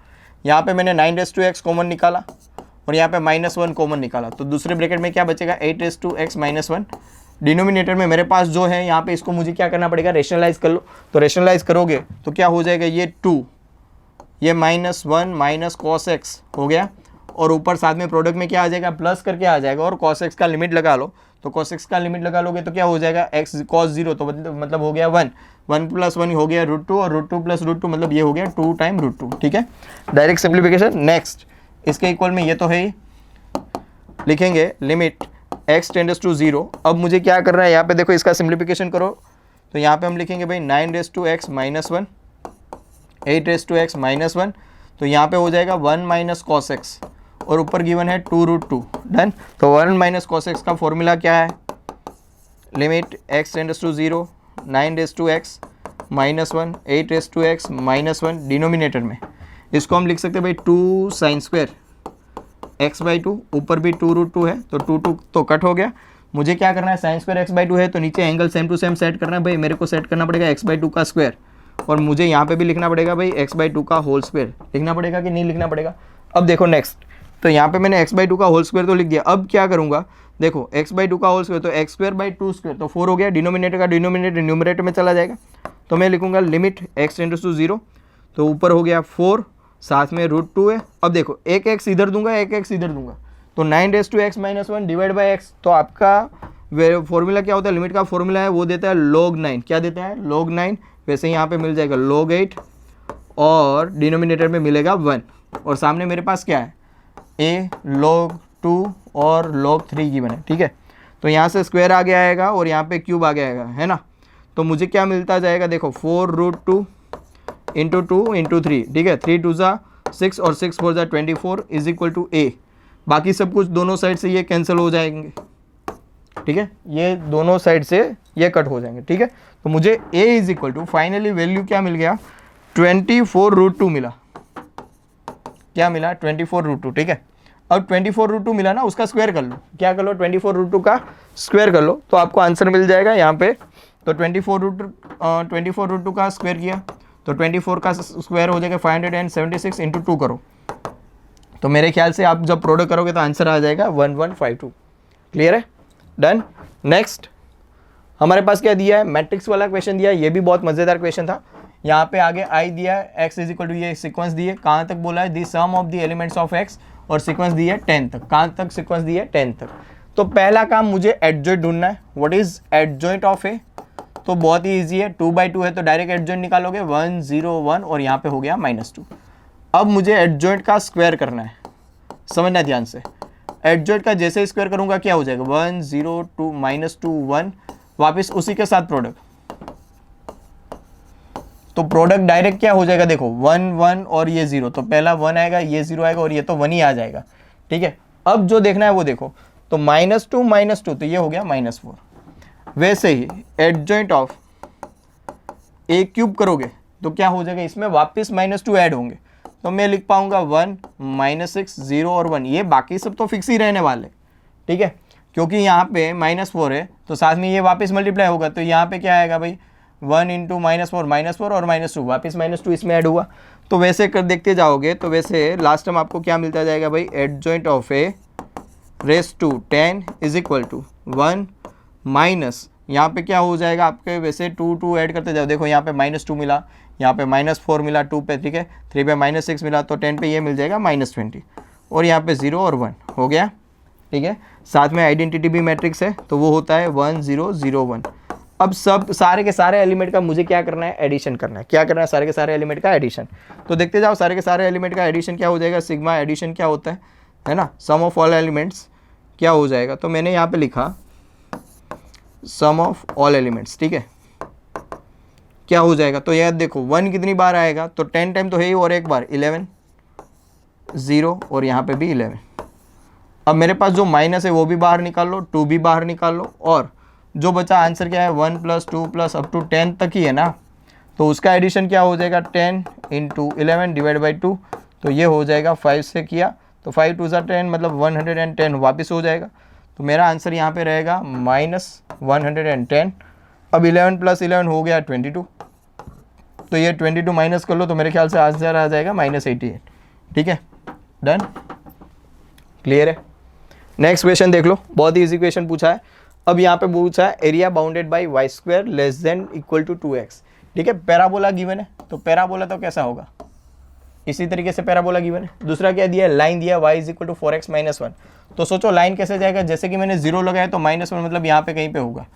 Speaker 1: यहाँ पे मैंने 9 रेज टू एक्स कॉमन निकाला और यहाँ पे -1 कॉमन निकाला, तो दूसरे ब्रैकेट में क्या बचेगा 8 रेज टू एक्स -1। डिनोमिनेटर में मेरे पास जो है यहाँ पे इसको मुझे क्या करना पड़ेगा, रेशनलाइज कर लो। तो रेशनलाइज करोगे तो क्या हो जाएगा, ये 2, ये -1 माइनस कॉस एक्स हो गया, और ऊपर साथ में प्रोडक्ट में क्या आ जाएगा, प्लस करके आ जाएगा, और cos x का लिमिट लगा लो। तो cos x का लिमिट लगा लोगे तो क्या हो जाएगा, x cos 0, तो मतलब हो गया 1, 1 प्लस 1 हो गया √2, और √2 प्लस √2 मतलब ये हो गया 2 टाइम √2, ठीक है, डायरेक्ट सिंप्लीफिकेशन। नेक्स्ट इसके इक्वल में ये तो है ही, लिखेंगे लिमिट x टेंड्स टू 0। अब मुझे क्या करना है, यहाँ पे देखो इसका सिंप्लीफिकेशन करो, तो यहाँ पे हम लिखेंगे भाई 9 raise to x -1, 8 raise to x -1, तो यहाँ पे हो जाएगा 1 माइनस कॉस एक्स, और ऊपर गिवन है 2√2, डन। तो 1 माइनस कॉस एक्स का फॉर्मूला क्या है, limit x tends to 0, 9 raise to x -1, 8 raise to x -1, denominator में इसको हम लिख सकते हैं भाई 2 साइन स्क्वायर x/2, ऊपर भी 2√2 है तो 2 तो कट हो गया। मुझे क्या करना है, साइन स्क्वायर x/2 है तो नीचे angle same to same set करना है भाई, मेरे को सेट करना पड़ेगा x/2 का स्क्वायर, और मुझे यहाँ पे भी लिखना पड़ेगा भाई x/2 का होल स्क्वायर, लिखना पड़ेगा कि नहीं लिखना पड़ेगा। अब देखो नेक्स्ट, तो यहाँ पे मैंने x/2 का होल स्क्वायर तो लिख दिया, अब क्या करूँगा, देखो x/2 का होल स्क्वायर तो x²/2² तो 4 हो गया, डिनोमिनेटर का डिनोमिनेटर न्यूमरेटर में चला जाएगा, तो मैं लिखूंगा लिमिट x टेंड्स टू 0, तो ऊपर हो गया 4, साथ में √2 है। अब देखो एक x इधर दूंगा, एक x इधर दूंगा, तो 9 raise to x -1 divide by x, तो आपका फॉर्मूला क्या होता है, लिमिट का फॉर्मूला है वो देता है log 9, क्या देता है log 9, वैसे यहाँ पे मिल जाएगा log 8, और डिनोमिनेटर में मिलेगा 1, और सामने मेरे पास क्या है a log 2 और log 3 गिवन है, ठीक है। तो यहाँ से स्क्वायर आगे आएगा और यहाँ पे क्यूब आगे आएगा, है ना। तो मुझे क्या मिलता जाएगा, देखो 4√2 इंटू 2 इंटू 3, ठीक है, 3 2 6 और 6 4 24 इज इक्वल टू a। बाकी सब कुछ दोनों साइड से ये कैंसिल हो जाएंगे, ठीक है, ये दोनों साइड से ये कट हो जाएंगे, ठीक है। तो मुझे a is equal to finally value क्या मिल गया, 24√2 मिला, क्या मिला 24√2, ठीक है। अब 24√2 मिला ना, उसका स्क्वायर कर लो, क्या कर लो 24√2 का स्क्वायर कर लो, तो आपको आंसर मिल जाएगा यहाँ पे। तो 24√2 का स्क्वायर किया तो 24 का स्क्वायर हो जाएगा 576 इंटू 2 करो, तो मेरे ख्याल से आप जब प्रोडक्ट करोगे तो आंसर आ जाएगा 1152। क्लियर है, डन। नेक्स्ट हमारे पास क्या दिया है, मैट्रिक्स वाला क्वेश्चन दिया है, ये भी बहुत मज़ेदार क्वेश्चन था। यहाँ पे आगे आई दिया है, x इज इक्वल टू ये सीक्वेंस दिए, कहाँ तक बोला है, the sum of the elements of x, और सीक्वेंस दी है 10 तक, कहाँ तक सीक्वेंस दी है 10 तक। तो पहला काम मुझे एडजॉइंट ढूंढना है, व्हाट इज एडजॉइंट ऑफ ए, तो बहुत ही ईजी है, 2/2 है तो डायरेक्ट एडजॉइंट निकालोगे 1 0 1, और यहाँ पे हो गया -2। अब मुझे एडजॉइंट का स्क्वायर करना है, समझना ध्यान से, एडजॉइंट का जैसे स्क्वायर करूंगा क्या हो जाएगा 1 0 2 -2 1, वापस उसी के साथ प्रोडक्ट, तो प्रोडक्ट डायरेक्ट क्या हो जाएगा, देखो 1 1 और ये 0, तो पहला 1 आएगा, ये 0 आएगा, और ये तो 1 ही आ जाएगा, ठीक है। अब जो देखना है वो देखो, तो -2 तो ये हो गया -4। वैसे ही एडजॉइंट ऑफ ए क्यूब करोगे तो क्या हो जाएगा, इसमें वापस -2 ऐड होंगे, तो मैं लिख पाऊंगा 1 -6 0 और 1, ये बाकी सब तो फिक्स ही रहने वाले, ठीक है, क्योंकि यहाँ पे -4 है तो साथ में ये वापस मल्टीप्लाई होगा, तो यहाँ पे क्या आएगा भाई 1 इंटू -4 और -2 वापस -2 इसमें ऐड हुआ। तो वैसे कर देखते जाओगे तो वैसे लास्ट टाइम आपको क्या मिलता जाएगा भाई, adjoint of A raise to 10 is equal to 1 minus, यहाँ पे क्या हो जाएगा आपके, वैसे 2 ऐड करते जाओ, देखो यहाँ पे -2 मिला, यहाँ पे -4 मिला 2 पे, ठीक है, 3 पे -6 मिला, तो 10 पे ये मिल जाएगा -20, और यहाँ पे 0 और 1 हो गया, ठीक है। साथ में आइडेंटिटी भी मैट्रिक्स है, तो वो होता है 1 0 0 1। अब सब सारे के सारे एलिमेंट का मुझे क्या करना है, एडिशन करना है। क्या करना है, सारे के सारे एलिमेंट का एडिशन। तो देखते जाओ सारे के सारे एलिमेंट का एडिशन क्या हो जाएगा, सिग्मा एडिशन क्या होता है ना, सम ऑफ ऑल एलिमेंट्स क्या हो जाएगा। तो मैंने यहाँ पे लिखा सम ऑफ ऑल एलिमेंट्स, ठीक है, क्या हो जाएगा। तो यार देखो 1 कितनी बार आएगा, तो 10 टाइम तो है ही, और एक बार 11 0, और यहाँ पे भी 11। अब मेरे पास जो माइनस है वो भी बाहर निकाल लो, 2 भी बाहर निकाल लो, और जो बचा आंसर क्या है 1 + 2 + अप टू 10 तक ही है ना, तो उसका एडिशन क्या हो जाएगा 10 × 11 / 2, तो ये हो जाएगा 5 से किया तो 5 2 10, मतलब 110 वापस हो जाएगा। तो मेरा आंसर यहाँ पे रहेगा -110। अब 11 + 11 हो गया 22, तो ये 22 माइनस कर लो, तो मेरे ख्याल से आंसर आ जाएगा -88, ठीक है, डन, क्लियर है। नेक्स्ट क्वेश्चन देख लो, बहुत ही इजी क्वेश्चन पूछा है। अब यहाँ पे पूछा है area bounded by y² < 2x, ठीक है, पैराबोला गिवन है, तो पैराबोला तो कैसा होगा, इसी तरीके से पैराबोला गिवन है। दूसरा क्या दिया, लाइन दिया y = 4x - 1, तो सोचो लाइन कैसे जाएगा, जैसे कि मैंने 0 लगाया तो -1 मतलब यहाँ पे कहीं पे होगा,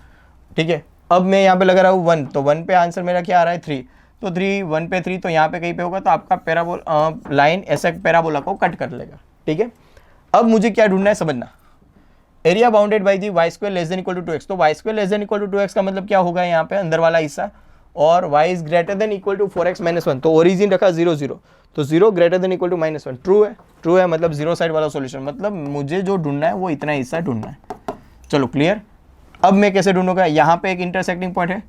Speaker 1: ठीक है। अब मैं यहाँ पे लगा रहा हूँ 1, तो 1 पे आंसर मेरा क्या आ रहा है 3, तो 3 1 पे 3, तो यहाँ पे कहीं पे होगा, तो आपका पैराबोला लाइन ऐसे पैराबोला को कट कर लेगा, ठीक है। अब मुझे क्या ढूंढना है, समझना, area bounded by the y² < 2x, तो y² < 2x का मतलब क्या होगा यहाँ पे अंदर वाला हिस्सा, और y is greater than equal to 4x - 1, तो ओरिजिन रखा 0 0, तो 0 greater than equal to -1, true है मतलब 0 साइड वाला सॉल्यूशन, मतलब मुझे जो ढूंढना है वो इतना हिस्सा ढूंढना है। चलो क्लियर। अब मैं कैसे ढूंढूंगा, यहाँ पे एक इंटरसेक्टिंग पॉइंट है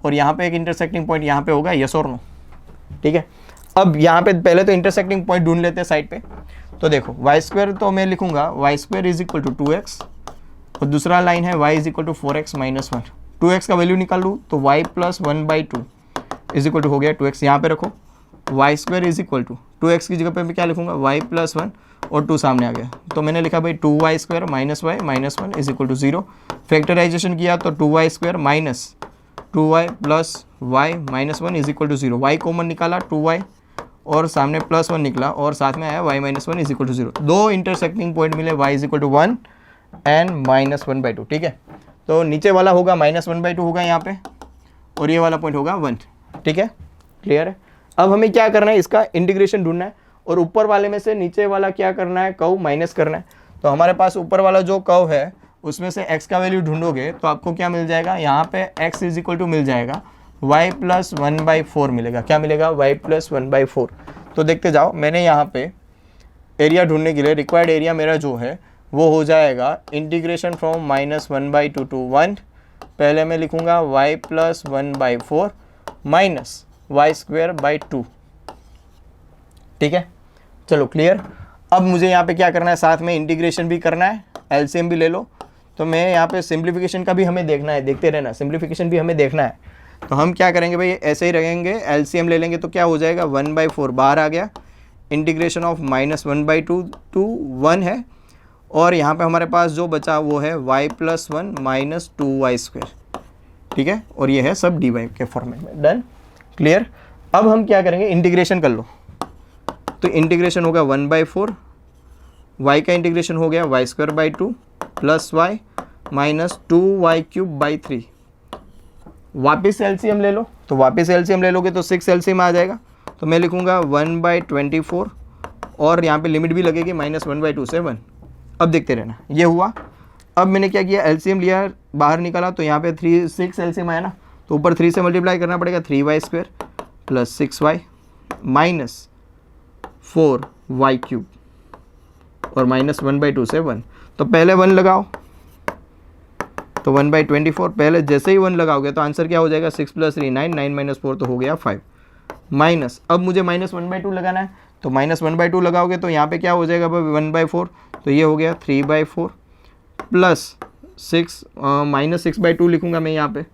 Speaker 1: और यहाँ पे एक इंटरसेक्टिंग पॉइंट यहाँ पे होगा, यस और नो, ठीक है। अब यहाँ पे पहले तो इंटरसेक्टिंग पॉइंट ढूंढ लेते हैं साइड पे। तो देखो y² तो मैं लिखूंगा y² = 2x, और दूसरा लाइन है y = 4x - 1, 2x का वैल्यू निकाल लूँ तो y + 1/2 = हो गया 2x, यहाँ पे रखो y² = 2x की जगह पे मैं क्या लिखूंगा y + 1 और 2 सामने आ गया, तो मैंने लिखा भाई 2y² - y - 1 = 0। फैक्टराइजेशन किया तो 2y² - 2y + y - 1 = 0, y common निकाला 2y और सामने +1 निकला और साथ में आया y - 1 = 0। दो इंटरसेक्टिंग पॉइंट मिले, y = 1 एंड -1/2, ठीक है। तो नीचे वाला होगा -1/2 होगा यहाँ पे, और ये वाला पॉइंट होगा 1, ठीक है, क्लियर है। अब हमें क्या करना है, इसका इंटीग्रेशन ढूंढना है, और ऊपर वाले में से नीचे वाला क्या करना है, कर्व माइनस करना है। तो हमारे पास ऊपर वाला जो कर्व है उसमें से x का वैल्यू ढूंढोगे तो आपको क्या मिल जाएगा, यहाँ पे x = मिल जाएगा y + 1/4 मिलेगा, क्या मिलेगा y + 1/4। तो देखते जाओ, मैंने यहाँ पे एरिया ढूंढने के लिए रिक्वायर्ड एरिया मेरा जो है वो हो जाएगा इंटीग्रेशन फ्रॉम -1/2 to 1, पहले मैं लिखूंगा y + 1/4 माइनस y²/2, ठीक है, चलो क्लियर। अब मुझे यहाँ पे क्या करना है, साथ में इंटीग्रेशन भी करना है, एलसीएम भी ले लो। तो मैं यहाँ पे सिंप्लीफिकेशन का भी हमें देखना है, देखते रहना, सिंप्लीफिकेशन भी हमें देखना है। तो हम क्या करेंगे भाई, ऐसे ही रहेंगे, एलसीएम ले लेंगे तो क्या हो जाएगा 1/4 बाहर आ गया, इंटीग्रेशन ऑफ -1/2 to 1 है, और यहाँ पे हमारे पास जो बचा वो है y + 1 - 2y², ठीक है, और ये है सब dy के फॉर्मेट में, डन, क्लियर। अब हम क्या करेंगे, इंटीग्रेशन कर लो, तो इंटीग्रेशन होगा 1/4, y का इंटीग्रेशन हो गया y²/2 + y - 2y³ 3, वापस एलसीएम ले लो, तो वापस एलसीएम ले लोगे तो 6 एलसीएम आ जाएगा, तो मैं लिखूंगा 1/24, और यहाँ पे लिमिट भी लगेगी -1/2 से 1। अब देखते रहना, ये हुआ। अब मैंने क्या किया, एलसीएम लिया, बाहर निकाला, तो यहाँ पे 6 एलसीएम आया ना, तो ऊपर 3 से मल्टीप्लाई करना पड़ेगा, 3y² + 6y - 4y³ और -1/2 से 1। तो पहले 1 लगाओ, तो 1/24, पहले जैसे ही 1 लगाओगे तो आंसर क्या हो जाएगा, 6 + 3 9, 9 - 4 तो हो गया 5, माइनस, अब मुझे -1/2 लगाना है, तो -1/2 लगाओगे तो यहाँ पे क्या हो जाएगा 1/4, तो ये हो गया 3/4 प्लस 6 -6/2 लिखूंगा मैं यहाँ पे,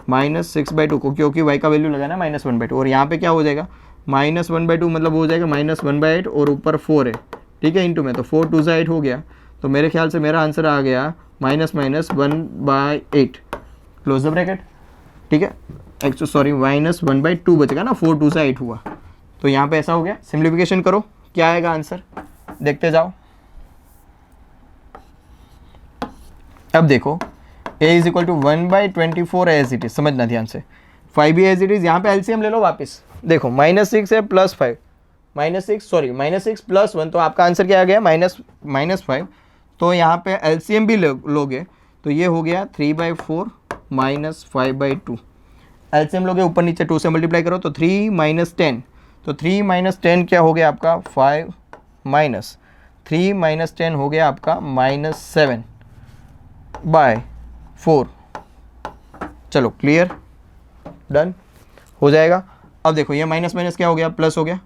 Speaker 1: -6/2 को, क्योंकि y का वैल्यू लगाना है -1/2, और यहाँ पे क्या हो जाएगा -1/2 मतलब हो जाएगा -1/8, और ऊपर 4 है, ठीक है, इंटू में, तो 4 2 8 हो गया, तो मेरे ख्याल से मेरा आंसर आ गया minus minus 1/8, close the bracket, ठीक है। सॉरी माइनस 1/2 बचेगा ना, 4 2 से 8 हुआ, तो यहाँ पे ऐसा हो गया। सिंप्लीफिकेशन करो, क्या आएगा आंसर, देखते जाओ। अब देखो a is equal to 1/24 as it is, समझना ध्यान से, 5 भी एज इट इज, यहाँ पे एलसीएम ले लो वापस, देखो -6 है प्लस 5, -6 प्लस 1, तो आपका आंसर क्या आ गया -5। तो यहाँ पे एलसीएम भी लोगे तो ये हो गया 3/4 -5/2, एलसीएम लोगे ऊपर नीचे 2 से मल्टीप्लाई करो तो 3 - 10, तो 3 - 10 क्या हो गया आपका 5 माइनस 3 - 10 हो गया आपका -7/4। चलो क्लियर, डन हो जाएगा। अब देखो ये माइनस माइनस क्या हो गया, प्लस हो गया।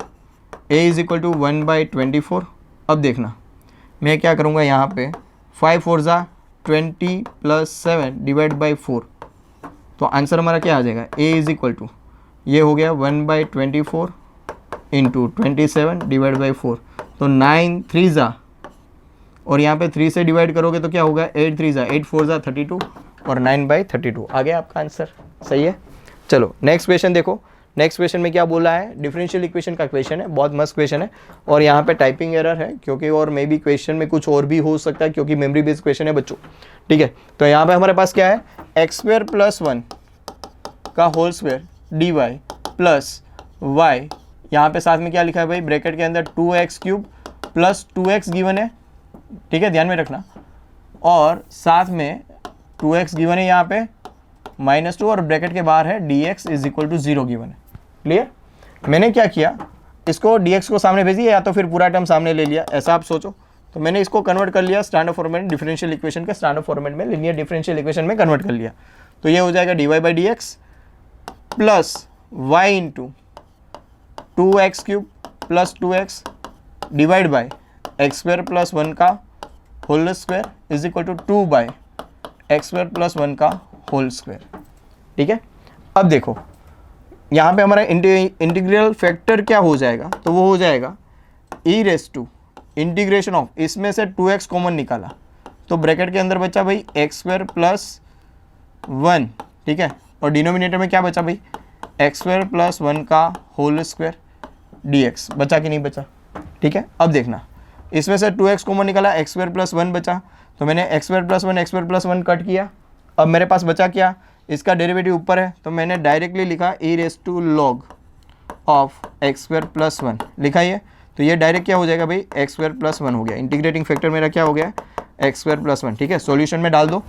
Speaker 1: a is equal to 1/24। अब देखना मैं क्या करूँगा, यहाँ पे 5 4 ज़ा 20 + 7 डिवाइड बाई 4, तो आंसर हमारा क्या आ जाएगा, a इज इक्वल टू ये हो गया 1/24 इंटू 27 डिवाइड बाई 4, तो 9 3 ज़ा, और यहाँ पे 3 से डिवाइड करोगे तो क्या होगा 8 3 ज़ा 8 4 ज़ा 32 और 9/32 आ गया आपका आंसर, सही है। चलो नेक्स्ट क्वेश्चन देखो, नेक्स्ट क्वेश्चन में क्या बोला है, डिफरेंशियल इक्वेशन का क्वेश्चन है, बहुत मस्त क्वेश्चन है, और यहाँ पे टाइपिंग एरर है क्योंकि, और मे बी क्वेश्चन में कुछ और भी हो सकता है क्योंकि मेमोरी बेस्ड क्वेश्चन है बच्चों, ठीक है। तो यहाँ पे हमारे पास क्या है, x² + 1 का whole square dy plus y, यहाँ पे साथ में क्या लिखा है भाई, ब्रैकेट के अंदर 2x³ + 2x गिवन है, ठीक है, ध्यान में रखना, और साथ में 2x गिवन है यहाँ पे -2, और ब्रैकेट के बाहर है dx is equal to 0 given है, क्लियर। मैंने क्या किया, इसको dx को सामने भेज दिया या तो फिर पूरा टर्म सामने ले लिया, ऐसा आप सोचो, तो मैंने इसको कन्वर्ट कर लिया स्टैंडर्ड फॉर्मेट, डिफरेंशियल इक्वेशन के स्टैंडर्ड फॉर्मेट में, लीनियर डिफरेंशियल इक्वेशन में कन्वर्ट कर लिया, तो ये हो जाएगा dy/dx plus y into 2x³ + 2x divide by x² + 1 का whole square is equal to 2/x² + 1 का होल स्क्वायर, ठीक है। अब देखो यहाँ पे हमारा इंटीग्रल फैक्टर क्या हो जाएगा, तो वो हो जाएगा e⁻⁻, इसमें से 2x कॉमन निकाला तो ब्रैकेट के अंदर बचा भाई x² + 1, ठीक है, और डिनोमिनेटर में क्या बचा भाई x² + 1 का होल स्क्वायर dx, बचा कि नहीं बचा, ठीक है। अब देखना इसमें से 2x कॉमन निकाला, x² + 1 बचा, तो मैंने x² + 1 कट किया, अब मेरे पास बचा क्या, इसका डेरिवेटिव ऊपर है तो मैंने डायरेक्टली लिखा e⁻log ऑफ x² + 1 लिखा ये, तो ये डायरेक्ट क्या हो जाएगा भाई x² + 1 हो गया, इंटीग्रेटिंग फैक्टर मेरा क्या हो गया x² + 1, ठीक है। सॉल्यूशन में डाल दो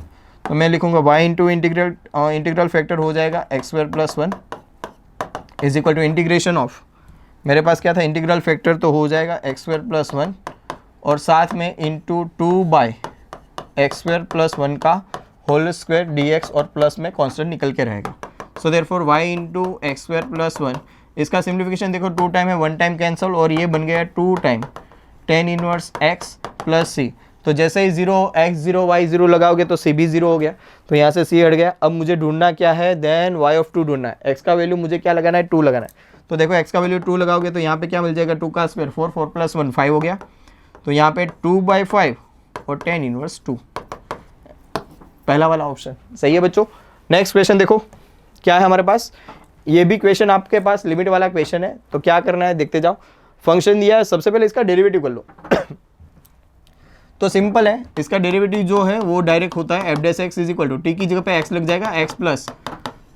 Speaker 1: तो मैं लिखूंगा y इंटू इंटीग्रल फैक्टर हो जाएगा x² + 1 is equal to integration of, मेरे पास क्या था इंटीग्रल फैक्टर, तो हो जाएगा x² + 1 और साथ में इंटू 2/x² + 1 का होल स्क्वायर dx, और प्लस में कांस्टेंट निकल के रहेगा, so therefore y into x² + 1, इसका सिंप्लीफिकेशन देखो 2 टाइम है, 1 टाइम कैंसिल, और ये बन गया 2 time tan inverse x + c, तो जैसे ही 0 x 0 y 0 लगाओगे तो c भी 0 हो गया, तो यहाँ से c हट गया। अब मुझे ढूंढना क्या है, देन y(2) ढूंढना है, x का वैल्यू मुझे क्या लगाना है 2 लगाना है, तो देखो x का वैल्यू 2 लगाओगे तो यहाँ पे क्या मिल जाएगा 2 का स्क्वायर 4 4 + 1 5 हो गया, तो यहाँ पे 2/5 और tan इनवर्स 2, पहला वाला ऑप्शन सही है बच्चों। नेक्स्ट क्वेश्चन देखो क्या है हमारे पास, ये भी क्वेश्चन आपके पास लिमिट वाला क्वेश्चन है, तो क्या करना है देखते जाओ। फंक्शन दिया है, सबसे पहले इसका डेरिवेटिव कर लो तो सिंपल है, इसका डेरिवेटिव जो है वो डायरेक्ट होता है f(x) is equal to T की जगह पे x लग जाएगा, x plus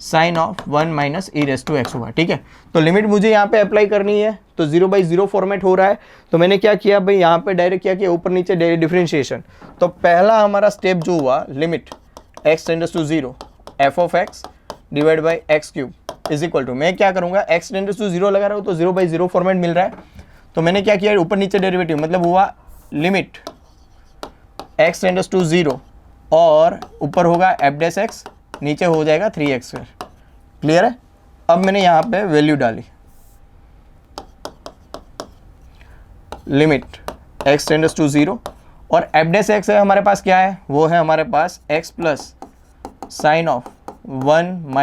Speaker 1: sign of 1 - e⁻x होगा, ठीक है। तो लिमिट मुझे यहाँ पे अप्लाई करनी है, तो 0/0 फॉर्मेट हो रहा है, तो मैंने क्या किया भाई यहाँ पे डायरेक्ट क्या किया ऊपर नीचे डिफरेंशिएशन, तो पहला हमारा स्टेप जो हुआ limit x tends to 0 f(x) divide by x³ is equal to, मैं क्या करूँगा x टेंड्स टू 0 लगा रहा हूँ तो 0/0 फॉर्मेट मिल रहा है, तो मैंने क्या किया ऊपर नीचे डेरिवेटिव, मतलब हुआ लिमिट x टेंड्स टू 0 और ऊपर होगा f(x), नीचे हो जाएगा 3x², क्लियर है। अब मैंने यहाँ पे वैल्यू डाली, लिमिट x टेंड्स टू 0 और f(x) है हमारे पास क्या है, वो है हमारे पास x plus sign of 1 -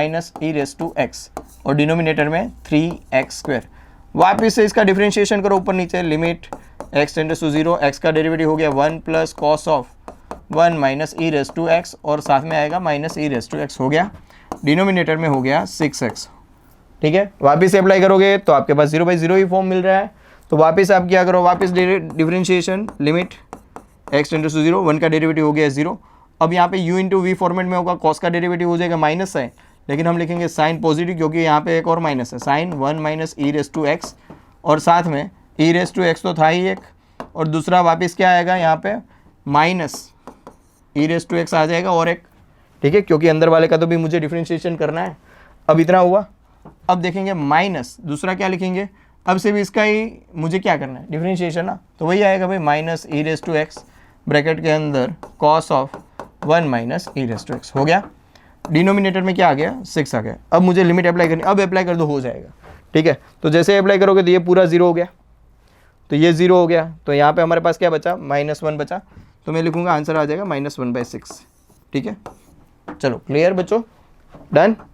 Speaker 1: e⁻x और डिनोमिनेटर में 3x²। वापिस से इसका डिफरेंशिएशन करो ऊपर नीचे, लिमिट एक्स टेंडर्स टू 0, एक्स का डेरिवेटिव हो गया 1 plus cos of 1 minus e raise to x, और साथ में आएगा minus e raise to x, हो गया। डिनोमिनेटर में हो गया 6x, ठीक है। वापस से अप्लाई करोगे तो आपके पास 0/0 ही फॉर्म मिल रहा है। तो वापस आप क्या करो, वापस differentiation, limit x tends to 0, 1 का डेरिवेटिव हो गया 0। अब यहाँ पे u इंटू वी फॉर्मेट में होगा, कॉस का डेरिवेटिव हो जाएगा माइनस साइन, लेकिन हम लिखेंगे साइन पॉजिटिव क्योंकि यहाँ पे एक और माइनस है, sine 1 minus e raise to x, और साथ में ई रेस टू एक्स तो था ही एक, और दूसरा वापस क्या आएगा यहाँ पे minus e raise to x आ जाएगा और एक, ठीक है, क्योंकि अंदर वाले का तो भी मुझे डिफरेंशिएशन करना है। अब इतना हुआ, अब देखेंगे माइनस, दूसरा क्या लिखेंगे, अब सिर्फ इसका ही मुझे क्या करना है, डिफरेंशिएशन ना, तो वही आएगा भाई minus e raise to x bracket के अंदर cos of 1 minus e raise to x, हो गया। डिनोमिनेटर में क्या आ गया, 6 आ गया। अब मुझे लिमिट अप्लाई करनी, अब अप्लाई कर दो, हो जाएगा, ठीक है। तो जैसे अप्लाई करोगे तो ये पूरा 0 हो गया, तो ये 0 हो गया, तो यहाँ पे हमारे पास क्या बचा, -1 बचा, तो मैं लिखूंगा आंसर आ जाएगा -1/6, ठीक है। चलो क्लियर बच्चों, डन।